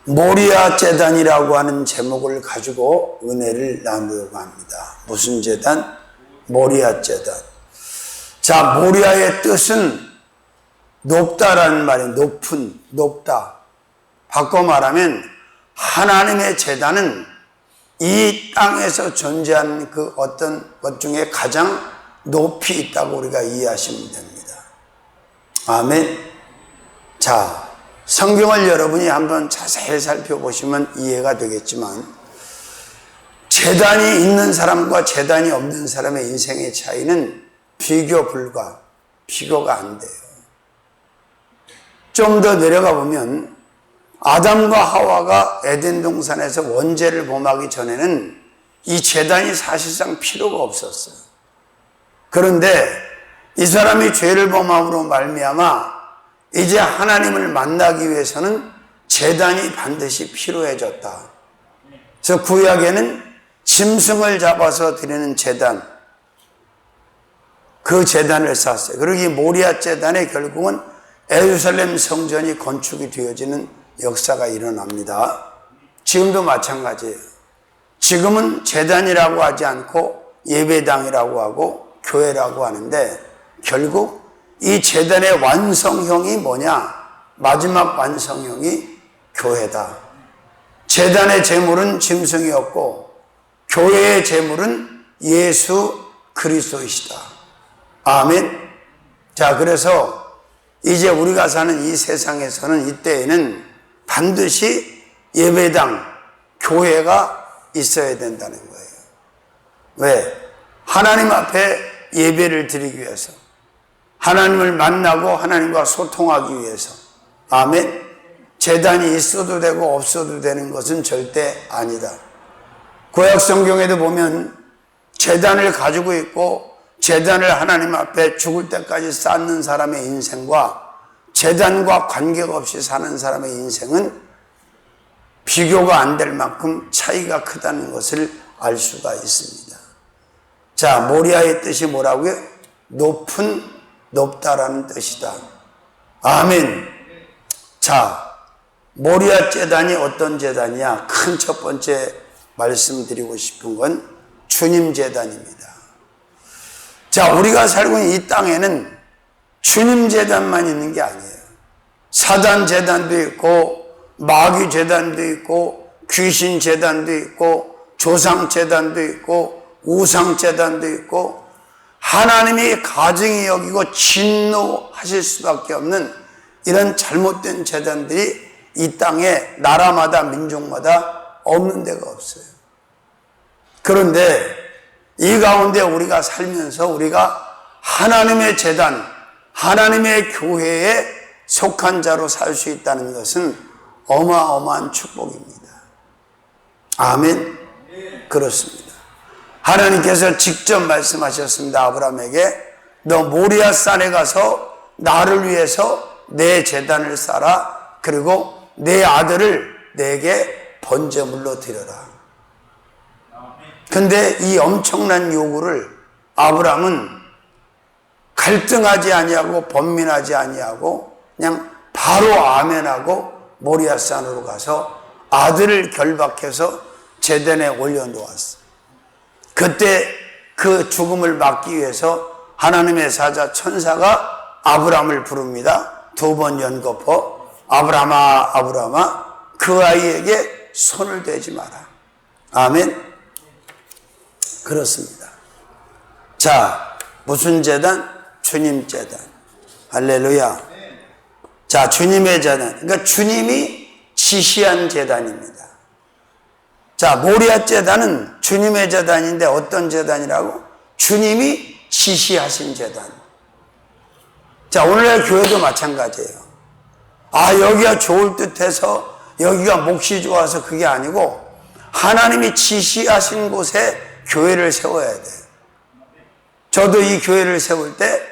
모리아 제단이라고 하는 제목을 가지고 은혜를 나누려고 합니다. 무슨 제단? 모리아 제단. 자, 모리아의 뜻은 높다라는 말이에요. 높은, 높다. 바꿔 말하면 하나님의 제단은 이 땅에서 존재하는 그 어떤 것 중에 가장 높이 있다고 우리가 이해하시면 됩니다. 아멘. 자, 성경을 여러분이 한번 자세히 살펴보시면 이해가 되겠지만, 제단이 있는 사람과 제단이 없는 사람의 인생의 차이는 비교 불가, 비교가 안 돼요. 좀 더 내려가 보면 아담과 하와가 에덴 동산에서 원죄를 범하기 전에는 이 제단이 사실상 필요가 없었어요. 그런데 이 사람이 죄를 범함으로 말미암아 이제 하나님을 만나기 위해서는 제단이 반드시 필요해졌다. 그래서 구약에는 짐승을 잡아서 드리는 제단, 그 제단을 쌓았어요. 그리고 이 모리아 제단에 결국은 예루살렘 성전이 건축이 되어지는 역사가 일어납니다. 지금도 마찬가지예요. 지금은 제단이라고 하지 않고 예배당이라고 하고 교회라고 하는데, 결국 이 제단의 완성형이 뭐냐? 마지막 완성형이 교회다. 제단의 제물은 짐승이었고 교회의 제물은 예수 그리스도이시다. 아멘. 자, 그래서 이제 우리가 사는 이 세상에서는 이때에는 반드시 예배당, 교회가 있어야 된다는 거예요. 왜? 하나님 앞에 예배를 드리기 위해서, 하나님을 만나고 하나님과 소통하기 위해서. 아멘. 제단이 있어도 되고 없어도 되는 것은 절대 아니다. 구약 성경에도 보면 제단을 가지고 있고 제단을 하나님 앞에 죽을 때까지 쌓는 사람의 인생과 제단과 관계가 없이 사는 사람의 인생은 비교가 안 될 만큼 차이가 크다는 것을 알 수가 있습니다. 자, 모리아의 뜻이 뭐라고요? 높은, 높다라는 뜻이다. 아멘. 자, 모리아 제단이 어떤 제단이냐? 큰 첫 번째 말씀드리고 싶은 건 주님 제단입니다. 자, 우리가 살고 있는 이 땅에는 주님 제단만 있는 게 아니에요. 사단 제단도 있고 마귀 제단도 있고 귀신 제단도 있고 조상 제단도 있고 우상 제단도 있고, 하나님이 가증히 여기고 진노하실 수밖에 없는 이런 잘못된 제단들이 이 땅에 나라마다 민족마다 없는 데가 없어요. 그런데 이 가운데 우리가 살면서 우리가 하나님의 제단, 하나님의 교회에 속한 자로 살 수 있다는 것은 어마어마한 축복입니다. 아멘. 그렇습니다. 하나님께서 직접 말씀하셨습니다. 아브라함에게 너 모리아 산에 가서 나를 위해서 내 제단을 쌓아, 그리고 내 아들을 내게 번제물로 드려라. 근데 이 엄청난 요구를 아브라함은 갈등하지 아니하고 번민하지 아니하고 그냥 바로 아멘하고 모리아 산으로 가서 아들을 결박해서 제단에 올려놓았어. 그때 그 죽음을 막기 위해서 하나님의 사자 천사가 아브라함을 부릅니다. 두 번 연거푸 아브라함아 아브라함아 그 아이에게 손을 대지 마라. 아멘. 그렇습니다. 자, 무슨 제단? 주님 제단. 할렐루야. 자, 주님의 제단. 그러니까 주님이 지시한 제단입니다. 자, 모리아 제단은 주님의 제단인데 어떤 제단이라고? 주님이 지시하신 제단. 자, 오늘날 교회도 마찬가지예요. 아, 여기가 좋을 듯해서 여기가 몫이 좋아서 그게 아니고 하나님이 지시하신 곳에 교회를 세워야 돼요. 저도 이 교회를 세울 때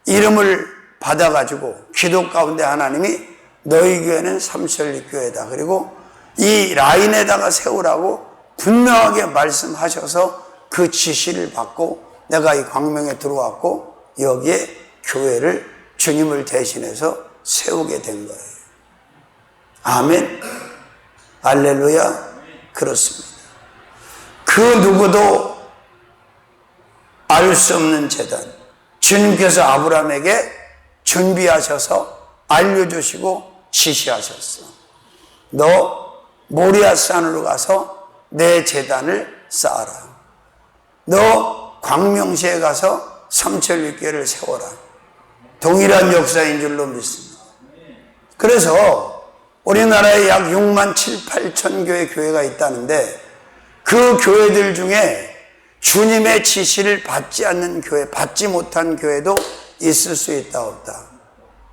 이름을 받아가지고 기도 가운데 하나님이 너희 교회는 삼천리교회다. 그리고 이 라인에다가 세우라고 분명하게 말씀하셔서 그 지시를 받고 내가 이 광명에 들어왔고 여기에 교회를 주님을 대신해서 세우게 된 거예요. 아멘. 할렐루야. 그렇습니다. 그 누구도 알 수 없는 제단, 주님께서 아브라함에게 준비하셔서 알려주시고 지시하셨어. 너 모리아산으로 가서 내 제단을 쌓아라. 너 광명시에 가서 삼천리교회를 세워라. 동일한 역사인 줄로 믿습니다. 그래서 우리나라에 약 6만 7, 8천 교회 교회가 있다는데 그 교회들 중에 주님의 지시를 받지 않는 교회, 받지 못한 교회도 있을 수 있다 없다?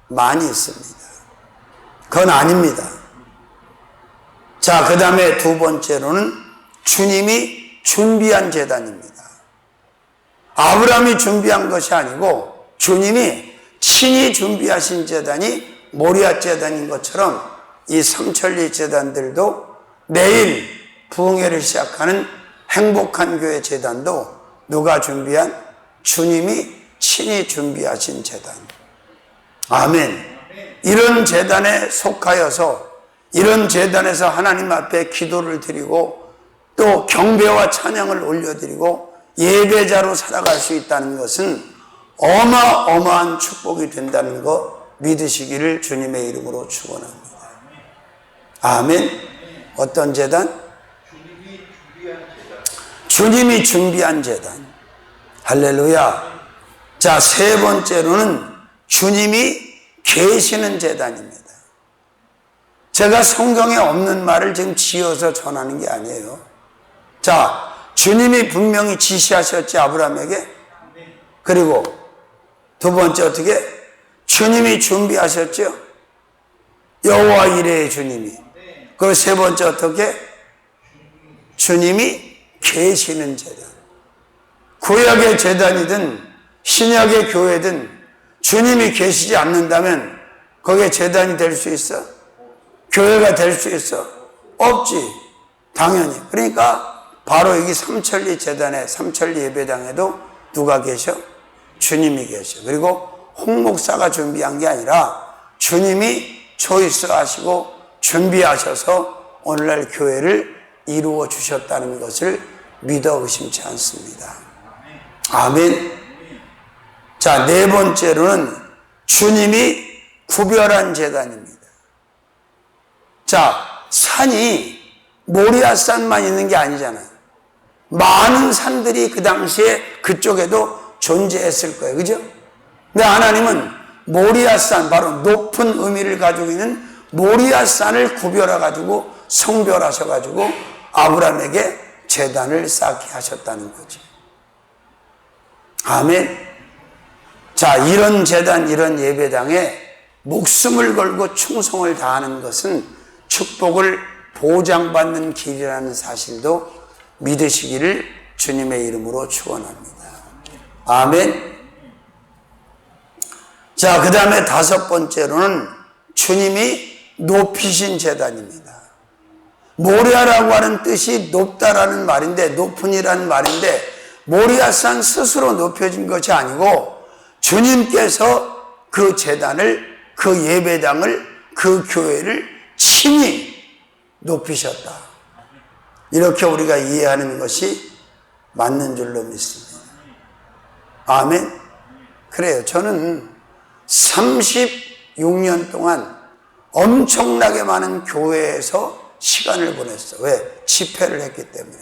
많이 있습니다. 그건 아닙니다. 자, 그 다음에 두 번째로는 주님이 준비한 제단입니다. 아브라함이 준비한 것이 아니고 주님이 친히 준비하신 제단이 모리아 제단인 것처럼 이 삼천리 제단들도 내일 부흥회를 시작하는 행복한 교회 제단도 누가 준비한? 주님이 친히 준비하신 제단. 아멘. 이런 제단에 속하여서 이런 제단에서 하나님 앞에 기도를 드리고 또 경배와 찬양을 올려드리고 예배자로 살아갈 수 있다는 것은 어마어마한 축복이 된다는 거 믿으시기를 주님의 이름으로 축원합니다. 아멘. 어떤 제단? 주님이 준비한 제단. 할렐루야. 자, 세 번째로는 주님이 계시는 제단입니다. 제가 성경에 없는 말을 지금 지어서 전하는 게 아니에요. 자, 주님이 분명히 지시하셨지, 아브라함에게. 그리고 두 번째 어떻게? 주님이 준비하셨죠. 여호와 이레의 주님이. 그리고 세 번째 어떻게? 주님이 계시는 제단. 구약의 제단이든 신약의 교회든 주님이 계시지 않는다면 거기에 제단이 될 수 있어? 교회가 될 수 있어? 없지. 당연히. 그러니까 바로 여기 삼천리 제단에, 삼천리 예배당에도 누가 계셔? 주님이 계셔. 그리고 홍 목사가 준비한 게 아니라 주님이 초이스 하시고 준비하셔서 오늘날 교회를 이루어 주셨다는 것을 믿어 의심치 않습니다. 아멘. 자, 네 번째로는 주님이 구별한 제단입니다. 자, 산이 모리아산만 있는 게 아니잖아요. 많은 산들이 그 당시에 그쪽에도 존재했을 거예요. 그죠? 근데 하나님은 모리아산, 바로 높은 의미를 가지고 있는 모리아산을 구별해가지고 성별하셔가지고 아브라함에게 제단을 쌓게 하셨다는 거죠. 아멘. 자, 이런 제단, 이런 예배당에 목숨을 걸고 충성을 다하는 것은 축복을 보장받는 길이라는 사실도 믿으시기를 주님의 이름으로 축원합니다. 아멘. 자, 그 다음에 다섯 번째로는 주님이 높이신 제단입니다. 모리아라고 하는 뜻이 높다라는 말인데, 높은이라는 말인데, 모리아산 스스로 높여진 것이 아니고 주님께서 그 제단을, 그 예배당을, 그 교회를 친히 높이셨다. 이렇게 우리가 이해하는 것이 맞는 줄로 믿습니다. 아멘. 그래요. 저는 36년 동안 엄청나게 많은 교회에서 시간을 보냈어. 왜? 집회를 했기 때문에.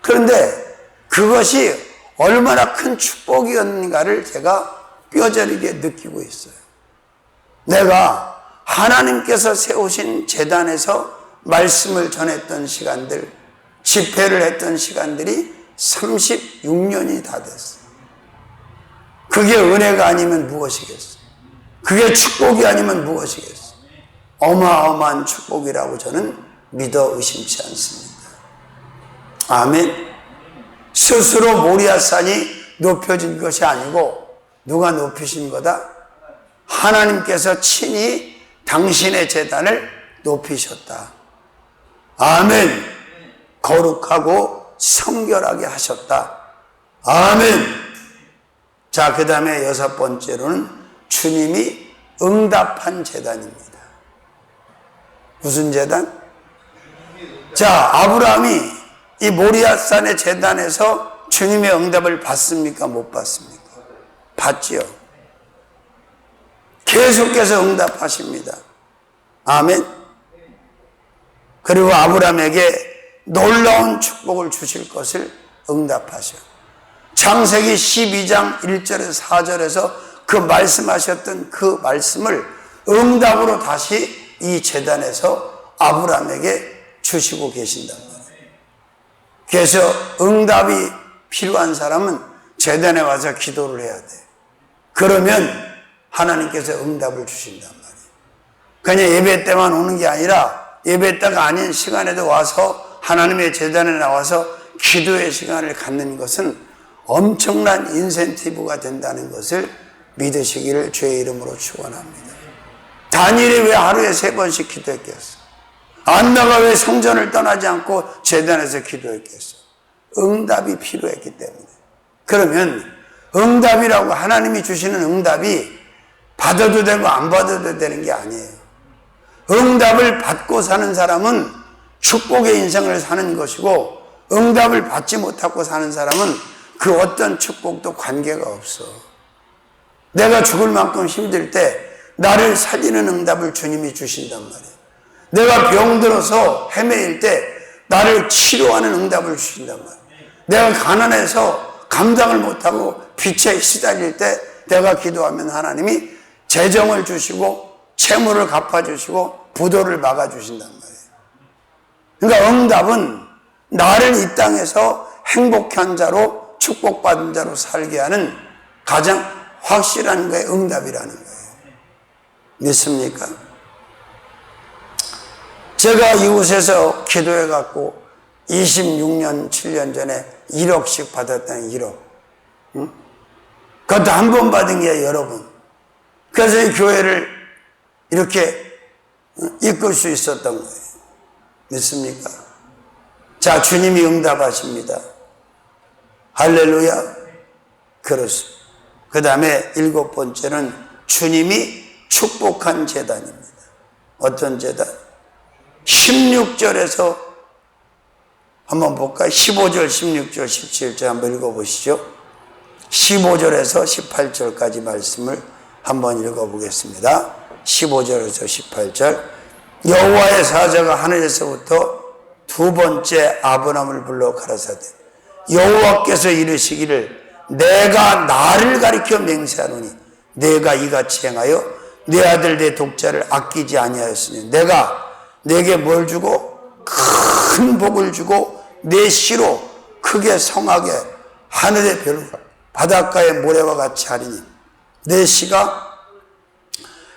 그런데 그것이 얼마나 큰 축복이었는가를 제가 뼈저리게 느끼고 있어요. 내가 하나님께서 세우신 제단에서 말씀을 전했던 시간들, 집회를 했던 시간들이 36년이 다 됐어. 그게 은혜가 아니면 무엇이겠어? 그게 축복이 아니면 무엇이겠어? 어마어마한 축복이라고 저는 믿어 의심치 않습니다. 아멘. 스스로 모리아산이 높여진 것이 아니고 누가 높이신 거다? 하나님께서 친히 당신의 제단을 높이셨다. 아멘. 거룩하고 성결하게 하셨다. 아멘. 자, 그 다음에 여섯 번째로는 주님이 응답한 제단입니다. 무슨 제단? 자, 아브라함이 이 모리아산의 제단에서 주님의 응답을 받습니까? 못 받습니까? 받지요. 계속해서 응답하십니다. 아멘. 그리고 아브라함에게 놀라운 축복을 주실 것을 응답하셔. 창세기 12장 1절에서 4절에서 그 말씀하셨던 그 말씀을 응답으로 다시 이 제단에서 아브라함에게 주시고 계신단 말이에요. 그래서 응답이 필요한 사람은 제단에 와서 기도를 해야 돼. 그러면 하나님께서 응답을 주신단 말이에요. 그냥 예배 때만 오는 게 아니라 예배 때가 아닌 시간에도 와서 하나님의 제단에 나와서 기도의 시간을 갖는 것은 엄청난 인센티브가 된다는 것을 믿으시기를 주의 이름으로 축원합니다. 다니엘이 왜 하루에 3번씩 기도했겠어? 안나가 왜 성전을 떠나지 않고 제단에서 기도했겠어? 응답이 필요했기 때문에. 그러면 응답이라고 하나님이 주시는 응답이 받아도 되고 안 받아도 되는 게 아니에요. 응답을 받고 사는 사람은 축복의 인생을 사는 것이고, 응답을 받지 못하고 사는 사람은 그 어떤 축복도 관계가 없어. 내가 죽을 만큼 힘들 때 나를 살리는 응답을 주님이 주신단 말이에요. 내가 병들어서 헤매일 때 나를 치료하는 응답을 주신단 말이에요. 내가 가난해서 감당을 못하고 빛에 시달릴 때 내가 기도하면 하나님이 재정을 주시고 채무를 갚아주시고 부도를 막아주신단 말이에요. 그러니까 응답은 나를 이 땅에서 행복한 자로 축복받은 자로 살게 하는 가장 확실한 거에 응답이라는 거예요. 믿습니까? 제가 이곳에서 기도해갖고 26년, 7년 전에 1억씩 받았다는 1억. 응? 그것도 한 번 받은 게 여러 번. 그래서 이 교회를 이렇게 이끌 수 있었던 거예요. 믿습니까? 자, 주님이 응답하십니다. 할렐루야. 그렇습니다. 그 다음에 7번째는 주님이 축복한 제단입니다. 어떤 제단? 16절에서 한번 볼까요? 15절, 16절, 17절 한번 읽어보시죠. 15절에서 18절까지 말씀을 한번 읽어보겠습니다. 15절에서 18절. 여호와의 사자가 하늘에서부터 2번째 아브라함을 불러 가라사대, 여호와께서 이르시기를 내가 나를 가리켜 맹세하노니 내가 이같이 행하여 내 아들 내 독자를 아끼지 아니하였으니 내가 내게 뭘 주고 큰 복을 주고 내 씨로 크게 성하게 하늘의 별과 바닷가의 모래와 같이 하리니 내 씨가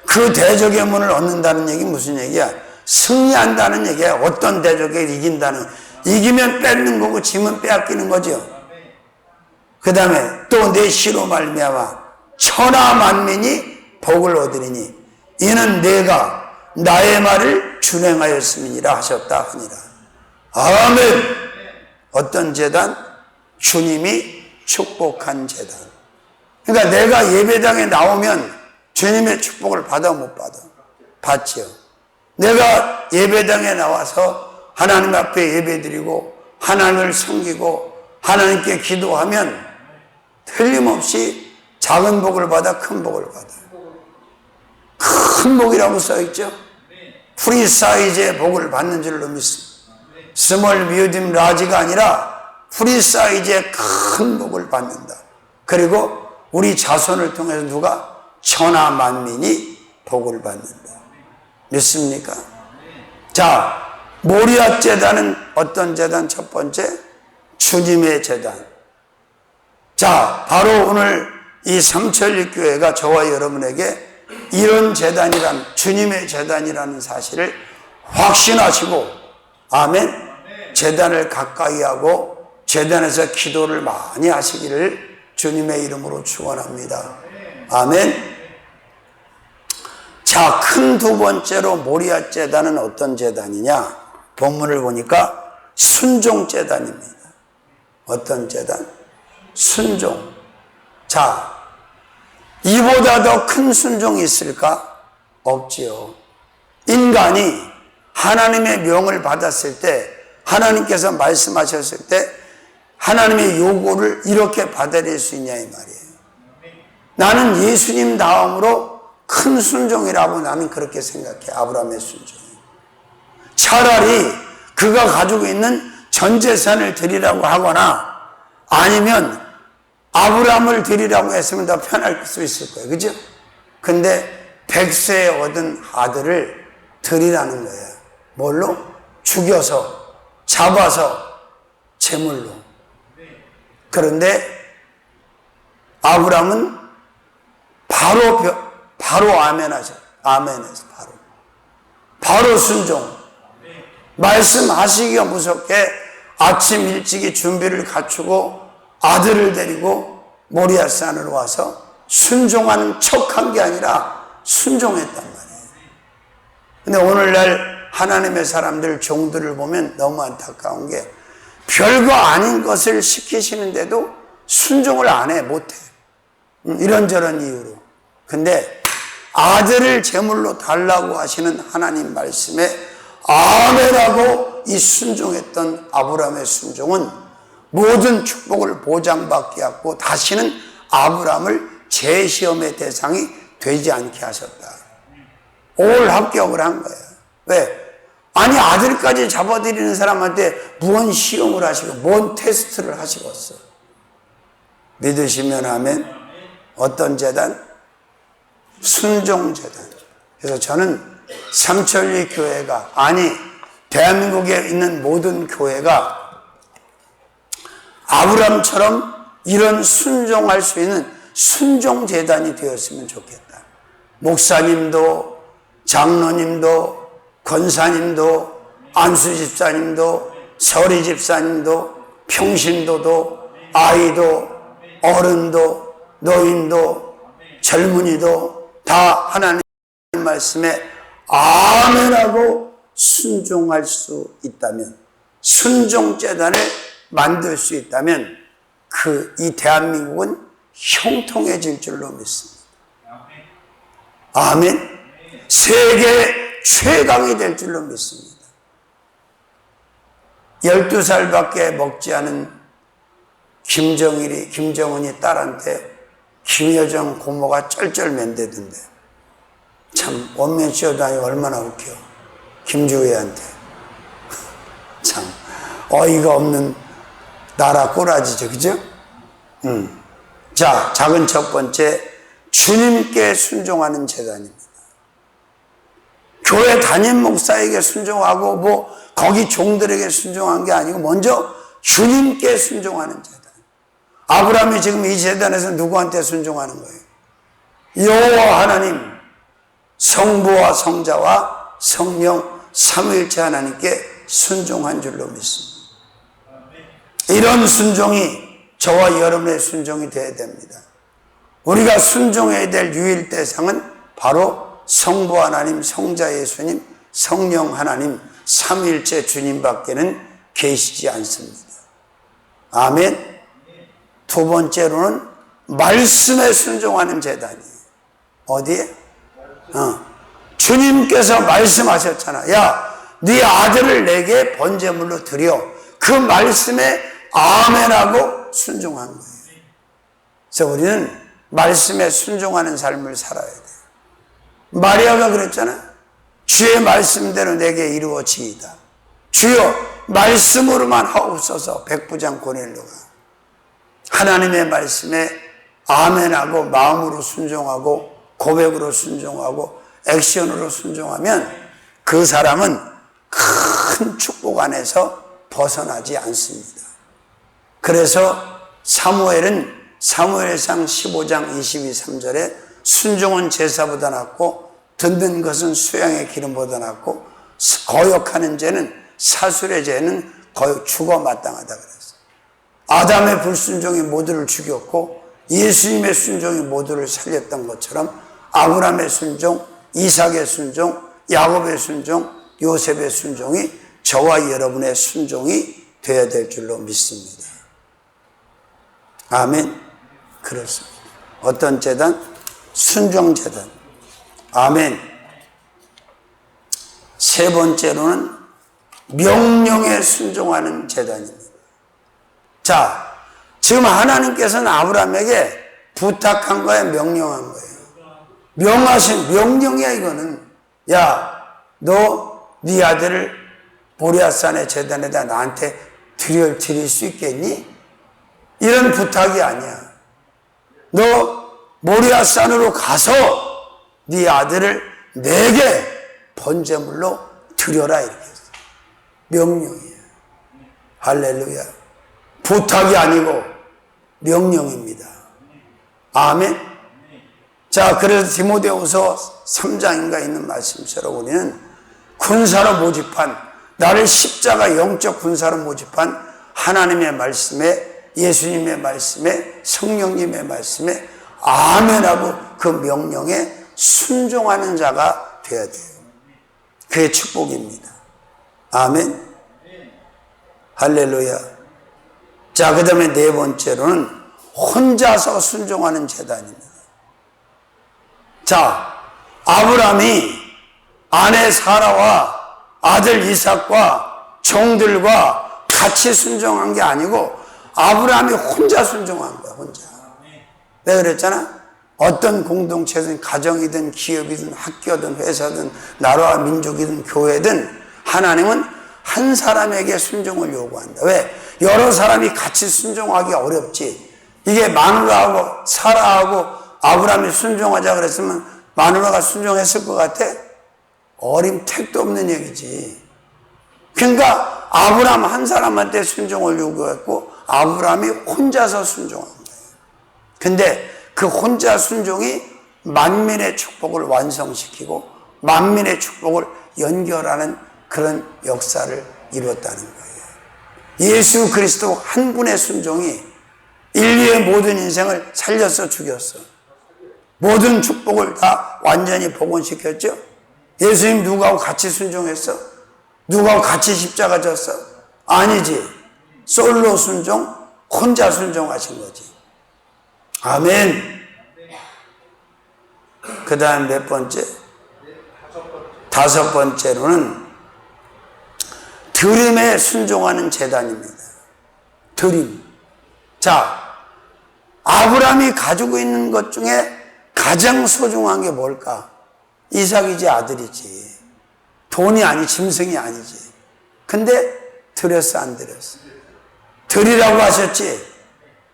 그 대적의 문을 얻는다는 얘기 무슨 얘기야? 승리한다는 얘기야. 어떤 대적에 이긴다는, 이기면 뺏는 거고 지면 빼앗기는 거죠. 그 다음에 또 내 씨로 말미암아 천하 만민이 복을 얻으리니 이는 내가 나의 말을 준행하였음이니라 하셨다 하니라. 아멘. 어떤 제단? 주님이 축복한 제단. 그러니까 내가 예배당에 나오면 주님의 축복을 받아 못 받아? 받지요. 내가 예배당에 나와서 하나님 앞에 예배드리고 하나님을 섬기고 하나님께 기도하면 틀림없이 작은 복을 받아 큰 복을 받아. 큰 복이라고 써있죠. 프리 사이즈의 복을 받는 줄로 믿습니다. 스몰 미디움 라지가 아니라 프리 사이즈의 큰 복을 받는다. 그리고 우리 자손을 통해서 누가? 천하 만민이 복을 받는다. 믿습니까? 자, 모리아 제단은 어떤 제단? 첫 번째, 주님의 제단. 자, 바로 오늘 이 삼천리교회가 저와 여러분에게 이런 제단이란, 주님의 제단이라는 사실을 확신하시고, 아멘, 제단을 가까이 하고 제단에서 기도를 많이 하시기를 주님의 이름으로 축원합니다. 아멘. 자, 큰 2번째로 모리아 제단은 어떤 제단이냐? 본문을 보니까 순종 제단입니다. 어떤 제단? 순종. 자, 이보다 더 큰 순종이 있을까? 없지요. 인간이 하나님의 명을 받았을 때, 하나님께서 말씀하셨을 때 하나님의 요구를 이렇게 받아들일 수 있냐 이 말이에요. 나는 예수님 다음으로 큰 순종이라고 나는 그렇게 생각해. 아브라함의 순종. 차라리 그가 가지고 있는 전 재산을 드리라고 하거나 아니면 아브라함을 드리라고 했으면 더 편할 수 있을 거예요. 그죠? 근데 100세에 얻은 아들을 드리라는 거예요. 뭘로? 죽여서, 잡아서, 제물로. 그런데 아브라함은 바로 아멘하죠. 아멘해서 바로 순종. 말씀하시기가 무섭게 아침 일찍이 준비를 갖추고 아들을 데리고 모리아산으로 와서 순종하는 척한 게 아니라 순종했단 말이에요. 근데 오늘날 하나님의 사람들, 종들을 보면 너무 안타까운 게 별거 아닌 것을 시키시는데도 순종을 안 해, 못 해. 이런저런 이유로. 근데 아들을 제물로 달라고 하시는 하나님 말씀에 아멘하고 이 순종했던 아브라함의 순종은 모든 축복을 보장받게 하고 다시는 아브라함을 재시험의 대상이 되지 않게 하셨다. 올 합격을 한 거예요. 왜? 아니 아들까지 잡아들이는 사람한테 무언 시험을 하시고 뭔 테스트를 하시겠어. 믿으시면 아멘. 어떤 재단? 순종재단. 그래서 저는 삼천리 교회가, 아니 대한민국에 있는 모든 교회가 아브라함처럼 이런 순종할 수 있는 순종재단이 되었으면 좋겠다. 목사님도, 장로님도, 권사님도, 안수집사님도, 서리집사님도, 평신도도, 아이도, 어른도, 노인도, 젊은이도 다 하나님 말씀에 아멘하고 순종할 수 있다면, 순종재단을 만들 수 있다면 이 대한민국은 형통해질 줄로 믿습니다. 아멘. 세계 최강이 될 줄로 믿습니다. 12살밖에 먹지 않은 김정은이 딸한테 김여정 고모가 쩔쩔맨대던데. 참 원면 씌워다니 얼마나 웃겨. 김주희한테. 참 어이가 없는 나라 꼬라지죠. 그죠? 자, 작은 첫 번째, 주님께 순종하는 재단입니다. 교회 담임 목사에게 순종하고 거기 종들에게 순종한 게 아니고 먼저 주님께 순종하는 재단. 아브라함이 지금 이 재단에서 누구한테 순종하는 거예요? 여호와 하나님, 성부와 성자와 성령 삼위일체 하나님께 순종한 줄로 믿습니다. 이런 순종이 저와 여러분의 순종이 되어야 됩니다. 우리가 순종해야 될 유일 대상은 바로 성부 하나님, 성자 예수님, 성령 하나님, 삼위일체 주님밖에는 계시지 않습니다. 아멘. 두 번째로는 말씀에 순종하는 재단이에요. 어디에? 주님께서 말씀하셨잖아. 야, 네 아들을 내게 번제물로 드려. 그 말씀에 아멘하고 순종한 거예요. 그래서 우리는 말씀에 순종하는 삶을 살아야 돼요. 마리아가 그랬잖아. 주의 말씀대로 내게 이루어지이다. 주여 말씀으로만 하옵소서. 백부장 고넬료가 하나님의 말씀에 아멘하고 마음으로 순종하고 고백으로 순종하고 액션으로 순종하면 그 사람은 큰 축복 안에서 벗어나지 않습니다. 그래서 사무엘은 사무엘상 15장 22, 3절에 순종은 제사보다 낫고 듣는 것은 수양의 기름보다 낫고 거역하는 죄는 사술의 죄는 거역 죽어 마땅하다 그랬어요. 아담의 불순종이 모두를 죽였고 예수님의 순종이 모두를 살렸던 것처럼 아브라함의 순종, 이삭의 순종, 야곱의 순종, 요셉의 순종이 저와 여러분의 순종이 되어야 될 줄로 믿습니다. 아멘. 그렇습니다. 어떤 재단? 순종재단. 아멘. 세 번째로는 명령에 순종하는 제단입니다. 자, 지금 하나님께서는 아브라함에게 부탁한 거예요, 명령한 거예요. 명하신 명령이야 이거는. 야, 너 네 아들을 모리아산의 제단에다 나한테 드릴 수 있겠니? 이런 부탁이 아니야. 너 모리아산으로 가서 네 아들을 내게 번제물로 드려라 이렇게 했어. 명령이에요. 할렐루야. 부탁이 아니고 명령입니다. 아멘. 자, 그래서 디모데후서 3장인가 있는 말씀처럼 우리는 군사로 모집한, 나를 십자가 영적 군사로 모집한 하나님의 말씀에, 예수님의 말씀에, 성령님의 말씀에 아멘하고 그 명령에 순종하는 자가 되어야 돼요. 그게 축복입니다. 아멘. 할렐루야. 자, 그 다음에 네 번째로는 혼자서 순종하는 제단입니다. 자, 아브라함이 아내 사라와 아들 이삭과 종들과 같이 순종한 게 아니고 아브라함이 혼자 순종한 거야, 혼자. 내가 그랬잖아. 어떤 공동체든 가정이든 기업이든 학교든 회사든 나라와 민족이든 교회든 하나님은 한 사람에게 순종을 요구한다. 왜? 여러 사람이 같이 순종하기 어렵지. 이게 마누라하고 사라하고 아브라함이 순종하자 그랬으면 마누라가 순종했을 것 같아? 어림 택도 없는 얘기지. 그러니까 아브라함 한 사람한테 순종을 요구했고 아브라함이 혼자서 순종한 거예요. 근데 그 혼자 순종이 만민의 축복을 완성시키고 만민의 축복을 연결하는 그런 역사를 이뤘다는 거예요. 예수 그리스도 한 분의 순종이 인류의 모든 인생을 살려서 죽였어. 모든 축복을 다 완전히 복원시켰죠. 예수님 누구하고 같이 순종했어? 누구하고 같이 십자가 졌어? 아니지. 솔로 순종, 혼자 순종하신 거지. 아멘. 그 다음 몇 번째? 다섯 번째로는 드림에 순종하는 제단입니다. 드림. 자, 아브라함이 가지고 있는 것 중에 가장 소중한 게 뭘까? 이삭이지, 아들이지. 돈이 아니, 짐승이 아니지. 근데 드렸어, 안 드렸어? 드리라고 하셨지.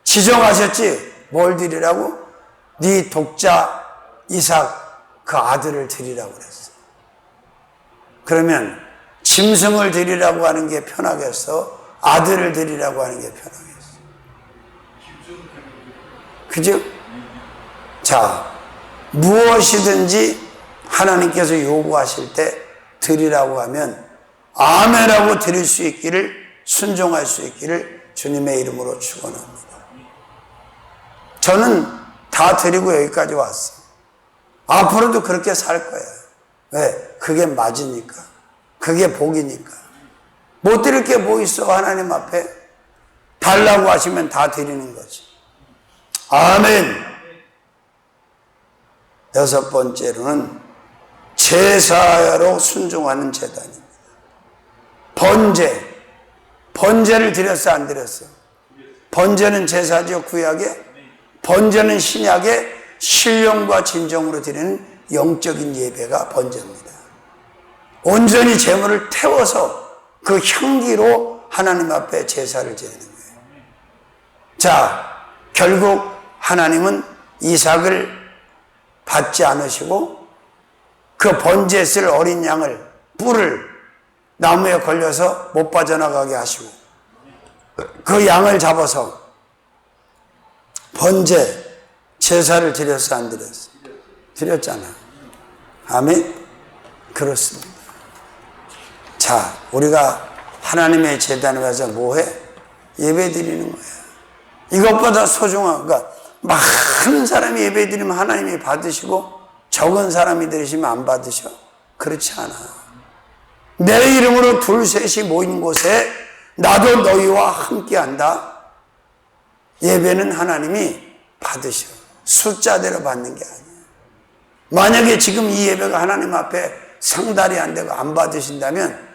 지정하셨지. 뭘 드리라고? 네 독자 이삭 그 아들을 드리라고 그랬어. 그러면 짐승을 드리라고 하는 게 편하겠어? 아들을 드리라고 하는 게 편하겠어? 그죠? 자, 무엇이든지 하나님께서 요구하실 때 드리라고 하면 아멘하고 드릴 수 있기를, 순종할 수 있기를 주님의 이름으로 축원합니다. 저는 다 드리고 여기까지 왔어. 앞으로도 그렇게 살 거야. 왜? 그게 맞으니까. 그게 복이니까. 못 드릴 게 뭐 있어, 하나님 앞에. 달라고 하시면 다 드리는 거지. 아멘. 여섯 번째로는 제사로 순종하는 제단입니다. 번제. 번제를 드렸어, 안 드렸어? 번제는 제사죠, 구약에. 번제는 신약에 신령과 진정으로 드리는 영적인 예배가 번제입니다. 온전히 제물을 태워서 그 향기로 하나님 앞에 제사를 지내는 거예요. 자, 결국 하나님은 이삭을 받지 않으시고 그 번제에 쓸 어린 양을, 뿔을 나무에 걸려서 못 빠져나가게 하시고 그 양을 잡아서 번제, 제사를 드렸어, 안 드렸어? 드렸잖아. 아멘? 그렇습니다. 자, 우리가 하나님의 제단에 가서 뭐해? 예배 드리는 거야. 이것보다 소중한, 그러니까 많은 사람이 예배 드리면 하나님이 받으시고 적은 사람이 드리시면 안 받으셔? 그렇지 않아. 내 이름으로 둘, 셋이 모인 곳에 나도 너희와 함께한다. 예배는 하나님이 받으셔. 숫자대로 받는 게 아니야. 만약에 지금 이 예배가 하나님 앞에 상달이 안 되고 안 받으신다면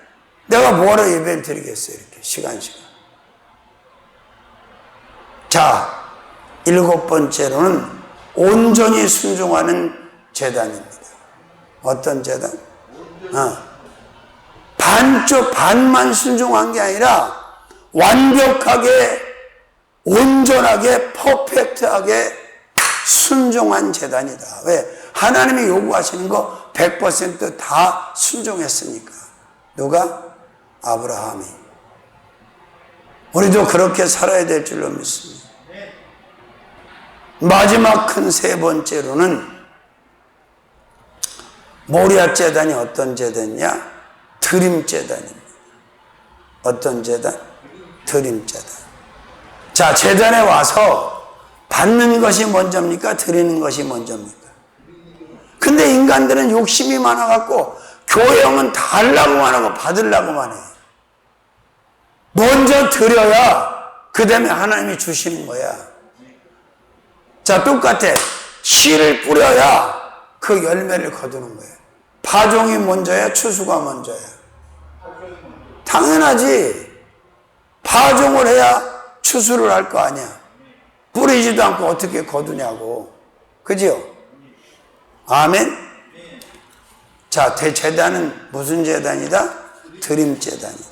내가 뭐하러 예배를 드리겠어요? 이렇게 시간. 자, 7번째로는 온전히 순종하는 제단입니다. 어떤 제단? 반만 순종한 게 아니라 완벽하게, 온전하게, 퍼펙트하게 순종한 제단이다. 왜? 하나님이 요구하시는 거 100% 순종했으니까. 누가? 아브라함이. 우리도 그렇게 살아야 될 줄로 믿습니다. 마지막 큰 3번째로는 모리아 제단이 어떤 제단이냐? 드림 제단입니다. 어떤 제단? 드림 제단. 자, 제단에 와서 받는 것이 먼저입니까? 드리는 것이 먼저입니까? 근데 인간들은 욕심이 많아갖고 교회형은 달라고만 하고 받으려고만 해요. 먼저 드려야 그 다음에 하나님이 주시는 거야. 자, 똑같아. 씨를 뿌려야 그 열매를 거두는 거예요. 파종이 먼저야, 추수가 먼저야? 당연하지. 파종을 해야 추수를 할 거 아니야. 뿌리지도 않고 어떻게 거두냐고. 그지요? 아멘? 자, 대제단은 무슨 제단이다? 드림 제단이다.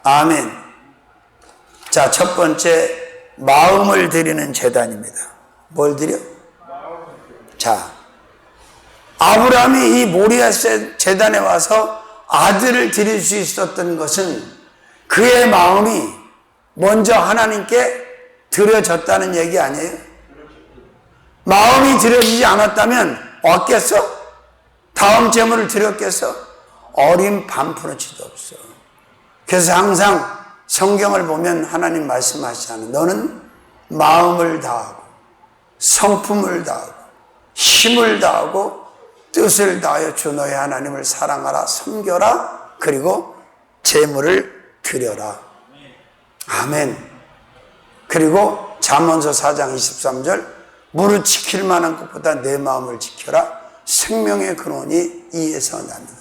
아멘. 자, 첫 번째, 마음을 드리는 제단입니다. 뭘 드려? 자, 아브라함이 이 모리아 제단에 와서 아들을 드릴 수 있었던 것은 그의 마음이 먼저 하나님께 드려졌다는 얘기 아니에요? 마음이 드려지지 않았다면 얻겠어? 다음 제물을 드렸겠어? 어린 반푼어치도 없어. 그래서 항상 성경을 보면 하나님 말씀하시잖아요. 너는 마음을 다하고 성품을 다하고 힘을 다하고 뜻을 다하여 주 너의 하나님을 사랑하라, 섬겨라, 그리고 제물을 드려라. 아멘. 그리고 잠언서 4장 23절 무릇 지킬 만한 것보다 내 마음을 지켜라. 생명의 근원이 이에서 나느니라.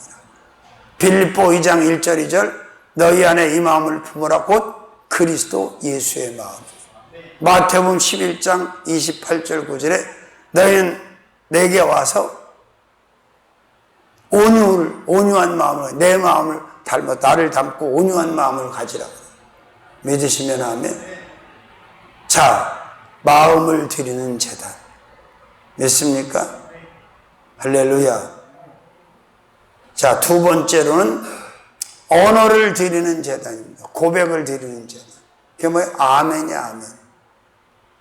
빌립보 2장 1절 2절 너희 안에 이 마음을 품으라 곧 그리스도 예수의 마음. 마태복음 11장 28절 9절에 너희는 내게 와서 온유한 마음을, 내 마음을 닮아 나를 닮고 온유한 마음을 가지라. 믿으시면 아멘. 자, 마음을 드리는 제단 믿습니까? 할렐루야. 자, 두 번째로는 언어를 드리는 제단입니다. 고백을 드리는 제단. 그게 뭐예요? 아멘이야, 아멘.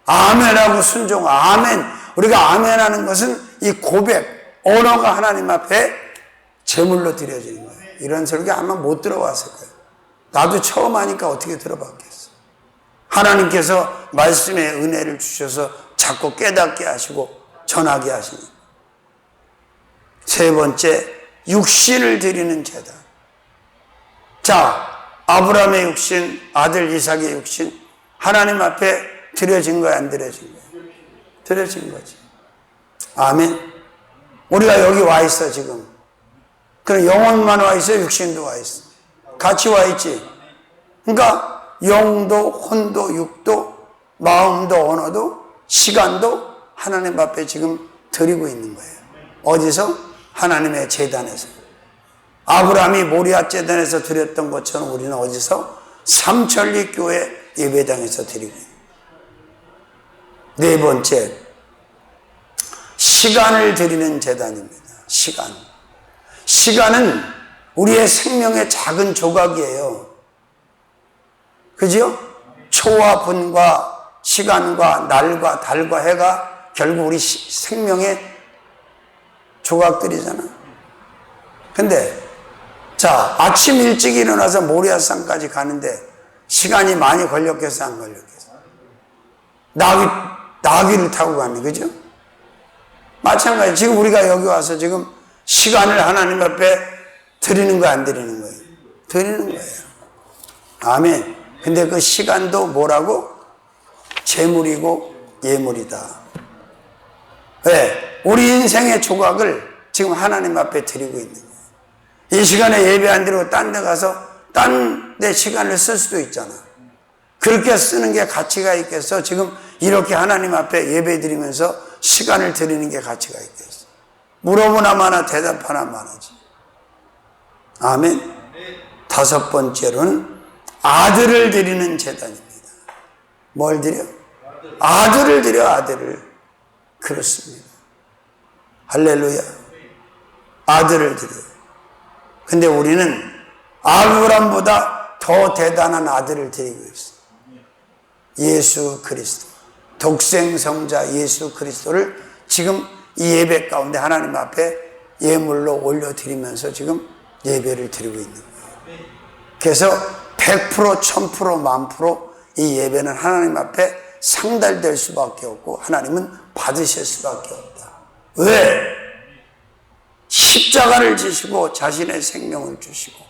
아멘하고 순종, 아멘. 우리가 아멘하는 것은 이 고백, 언어가 하나님 앞에 제물로 드려지는 거예요. 이런 설교 아마 못 들어봤을 거예요. 나도 처음 하니까 어떻게 들어봤겠어. 하나님께서 말씀의 은혜를 주셔서 자꾸 깨닫게 하시고 전하게 하시니. 세 번째, 육신을 드리는 제단. 자, 아브라함의 육신, 아들 이삭의 육신, 하나님 앞에 드려진 거야, 안 드려진 거야? 드려진 거지. 아멘. 우리가 여기 와 있어, 지금. 그럼 영혼만 와 있어, 육신도 와 있어. 같이 와 있지. 그러니까 영도, 혼도, 육도, 마음도, 언어도, 시간도 하나님 앞에 지금 드리고 있는 거예요. 어디서? 하나님의 제단에서. 아브라함이 모리아 제단에서 드렸던 것처럼 우리는 어디서? 삼천리 교회 예배당에서 드리고 있는 거예요. 네 번째, 시간을 드리는 제단입니다. 시간. 시간은 우리의 생명의 작은 조각이에요. 그죠? 초와 분과 시간과 날과 달과 해가 결국 우리 생명의 조각들이잖아. 근데 자, 아침 일찍 일어나서 모리아산까지 가는데 시간이 많이 걸렸겠어, 안 걸렸겠어? 나귀를 타고 가니, 그죠? 마찬가지. 지금 우리가 여기 와서 지금 시간을 하나님 앞에 드리는 거야, 안 드리는 거예요? 드리는 거예요. 아멘. 근데 그 시간도 뭐라고? 재물이고 예물이다. 왜? 우리 인생의 조각을 지금 하나님 앞에 드리고 있는 거예요. 이 시간에 예배 안 드리고 딴 데 가서 딴 데 시간을 쓸 수도 있잖아. 그렇게 쓰는 게 가치가 있겠어? 지금 이렇게 하나님 앞에 예배 드리면서 시간을 드리는 게 가치가 있겠어? 물어보나 마나 대답하나 마나지. 아멘. 다섯 번째로는 아들을 드리는 제단입니다. 뭘 드려? 아들을 드려, 아들을. 그렇습니다. 할렐루야. 아들을 드려요. 근데 우리는 아브람보다 더 대단한 아들을 드리고 있어요. 예수 그리스도. 독생성자 예수 그리스도를 지금 이 예배 가운데 하나님 앞에 예물로 올려드리면서 지금 예배를 드리고 있는 거예요. 그래서 100%, 1000%, 10,000% 이 예배는 하나님 앞에 상달될 수밖에 없고 하나님은 받으실 수밖에 없다. 왜? 십자가를 지시고 자신의 생명을 주시고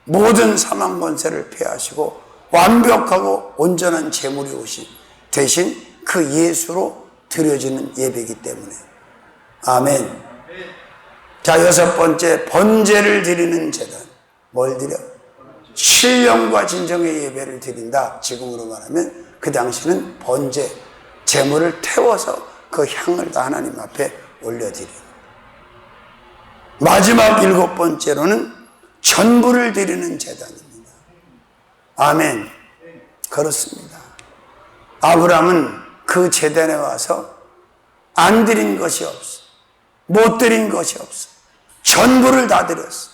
모든 사망 권세를 폐하시고 완벽하고 온전한 제물이 오신 대신 그 예수로 드려지는 예배이기 때문에. 아멘. 자, 여섯 번째, 번제를 드리는 제단. 뭘 드려? 신령과 진정의 예배를 드린다. 지금으로 말하면 그 당시는 번제, 제물을 태워서 그 향을 다 하나님 앞에 올려드려요. 마지막 일곱 번째로는 전부를 드리는 제단입니다. 아멘. 그렇습니다. 아브라함은 그 제단에 와서 안 드린 것이 없어. 못 드린 것이 없어. 전부를 다 드렸어.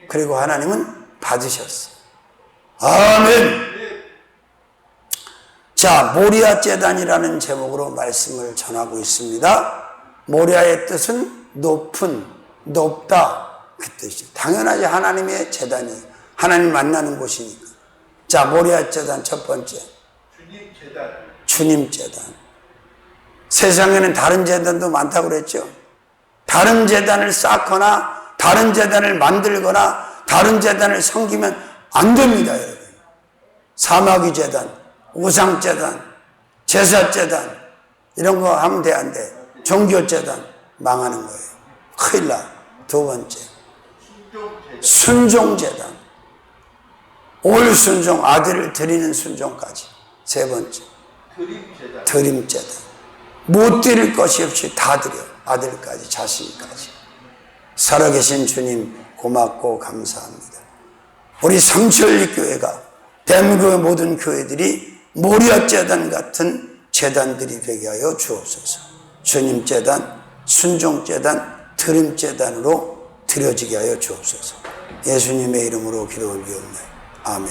그리고 하나님은 받으셨어. 아멘. 자, 모리아 제단이라는 제목으로 말씀을 전하고 있습니다. 모리아의 뜻은 높은, 높다 그 뜻이죠. 당연하지. 하나님의 제단이에요. 하나님 만나는 곳이니까. 자, 모리아 제단 첫 번째. 주님 제단. 주님 제단. 세상에는 다른 제단도 많다고 그랬죠. 다른 제단을 쌓거나 다른 제단을 만들거나 다른 제단을 섬기면 안 됩니다, 여러분. 사마귀 제단, 우상 제단, 제사 제단 이런 거 하면 돼, 안 돼? 종교 제단 망하는 거예요. 큰일 나. 두 번째, 순종 제단. 올 순종, 아들을 드리는 순종까지. 세 번째, 드림 제단. 못 드릴 것이 없이 다 드려. 아들까지, 자신까지. 살아계신 주님 고맙고 감사합니다. 우리 성철리교회가 대한민국의 모든 교회들이 모리아 제단 같은 제단들이 되게 하여 주옵소서. 주님 제단, 순종 제단, 드림 제단으로 드려지게 하여 주옵소서. 예수님의 이름으로 기도 올리옵나이다. 아멘.